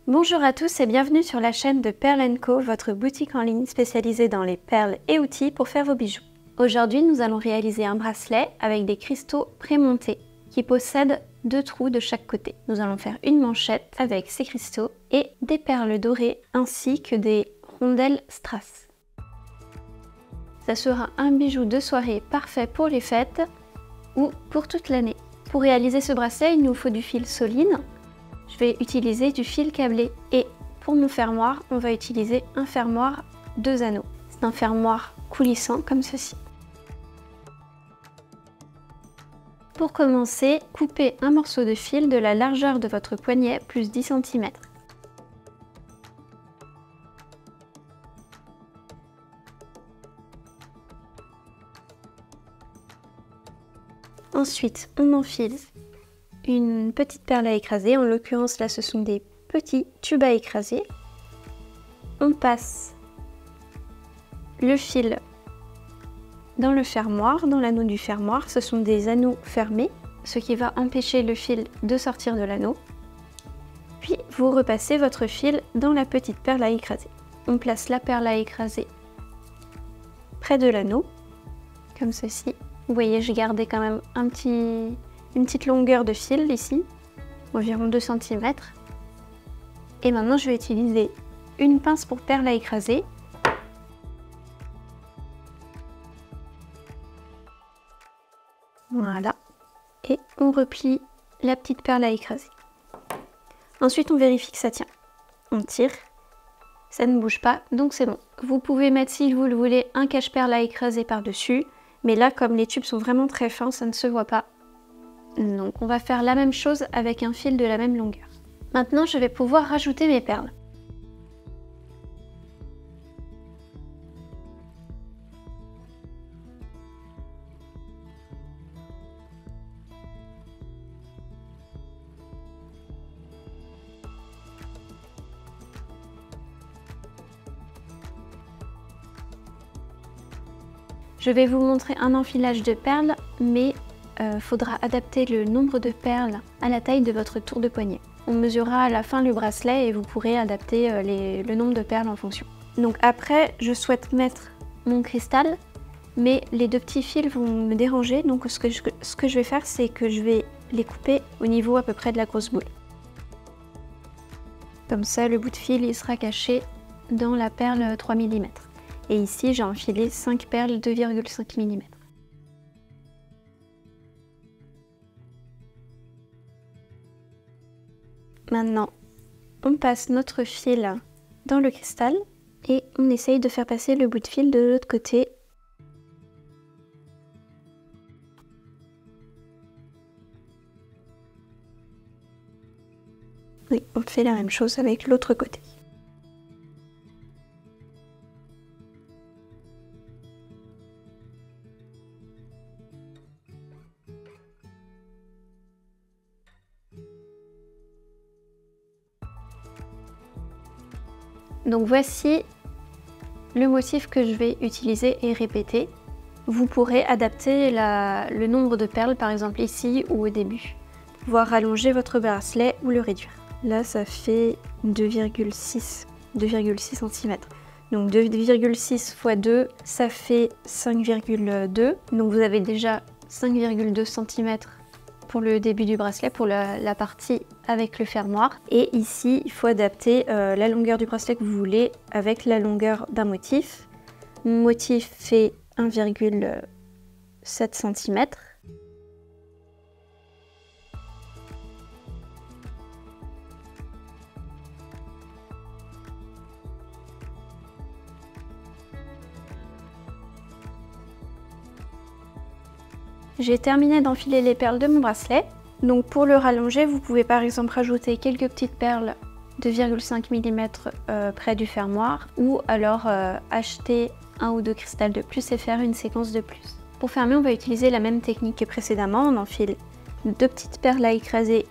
Bonjour à tous et bienvenue sur la chaîne de Pearl & Co, votre boutique en ligne spécialisée dans les perles et outils pour faire vos bijoux. Aujourd'hui, nous allons réaliser un bracelet avec des cristaux prémontés qui possèdent 2 trous de chaque côté. Nous allons faire une manchette avec ces cristaux et des perles dorées ainsi que des rondelles strass. Ça sera un bijou de soirée parfait pour les fêtes ou pour toute l'année. Pour réaliser ce bracelet, il nous faut du fil Soline. Je vais utiliser du fil câblé et pour mon fermoir, on va utiliser un fermoir 2 anneaux. C'est un fermoir coulissant comme ceci. Pour commencer, coupez un morceau de fil de la largeur de votre poignet plus 10 cm. Ensuite, on enfile une petite perle à écraser, en l'occurrence là ce sont des petits tubes à écraser. On passe le fil dans le fermoir, dans l'anneau du fermoir, ce sont des anneaux fermés, ce qui va empêcher le fil de sortir de l'anneau. Puis vous repassez votre fil dans la petite perle à écraser. On place la perle à écraser près de l'anneau, comme ceci. Vous voyez, j'ai gardé quand même une petite longueur de fil ici, environ 2 cm. Et maintenant, je vais utiliser une pince pour perle à écraser. Voilà. Et on replie la petite perle à écraser. Ensuite, on vérifie que ça tient. On tire. Ça ne bouge pas, donc c'est bon. Vous pouvez mettre, si vous le voulez, un cache-perle à écraser par-dessus. Mais là, comme les tubes sont vraiment très fins, ça ne se voit pas. Donc on va faire la même chose avec un fil de la même longueur. Maintenant, je vais pouvoir rajouter mes perles. Je vais vous montrer un enfilage de perles, mais faudra adapter le nombre de perles à la taille de votre tour de poignet. On mesurera à la fin le bracelet et vous pourrez adapter le nombre de perles en fonction. Donc après, je souhaite mettre mon cristal, mais les 2 petits fils vont me déranger. Donc ce que je vais faire, c'est que je vais les couper au niveau à peu près de la grosse boule. Comme ça, le bout de fil il sera caché dans la perle 3 mm. Et ici, j'ai enfilé 5 perles 2,5 mm. Maintenant, on passe notre fil dans le cristal et on essaye de faire passer le bout de fil de l'autre côté. Oui, on fait la même chose avec l'autre côté. Donc voici le motif que je vais utiliser et répéter. Vous pourrez adapter le nombre de perles, par exemple ici ou au début. Pouvoir rallonger votre bracelet ou le réduire. Là, ça fait 2,6 cm. Donc 2,6 x 2, ça fait 5,2. Donc vous avez déjà 5,2 cm pour le début du bracelet, pour la partie avec le fermoir. Et ici, il faut adapter la longueur du bracelet que vous voulez avec la longueur d'un motif. Mon motif fait 1,7 cm. J'ai terminé d'enfiler les perles de mon bracelet. Donc pour le rallonger, vous pouvez par exemple rajouter quelques petites perles de 2,5 mm près du fermoir ou alors acheter 1 ou 2 cristals de plus et faire une séquence de plus. Pour fermer, on va utiliser la même technique que précédemment. On enfile 2 petites perles à écraser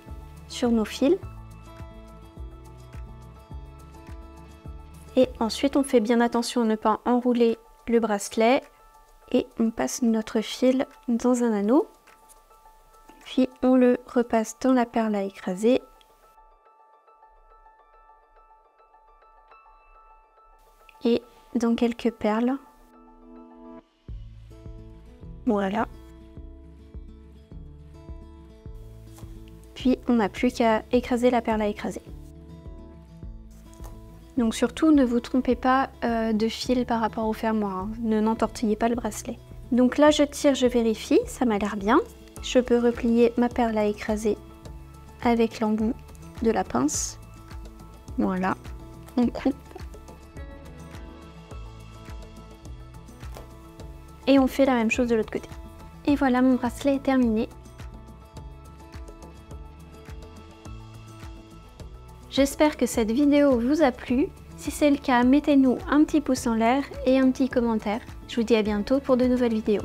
sur nos fils. Et ensuite, on fait bien attention à ne pas enrouler le bracelet et on passe notre fil dans un anneau. Puis on le repasse dans la perle à écraser. et dans quelques perles. Voilà. Puis on n'a plus qu'à écraser la perle à écraser. Donc surtout ne vous trompez pas de fil par rapport au fermoir, hein. Ne n'entortillez pas le bracelet. Donc là je tire, je vérifie, ça m'a l'air bien. Je peux replier ma perle à écraser avec l'embout de la pince. Voilà, on coupe. Et on fait la même chose de l'autre côté. Et voilà, mon bracelet est terminé. J'espère que cette vidéo vous a plu. Si c'est le cas, mettez-nous un petit pouce en l'air et un petit commentaire. Je vous dis à bientôt pour de nouvelles vidéos.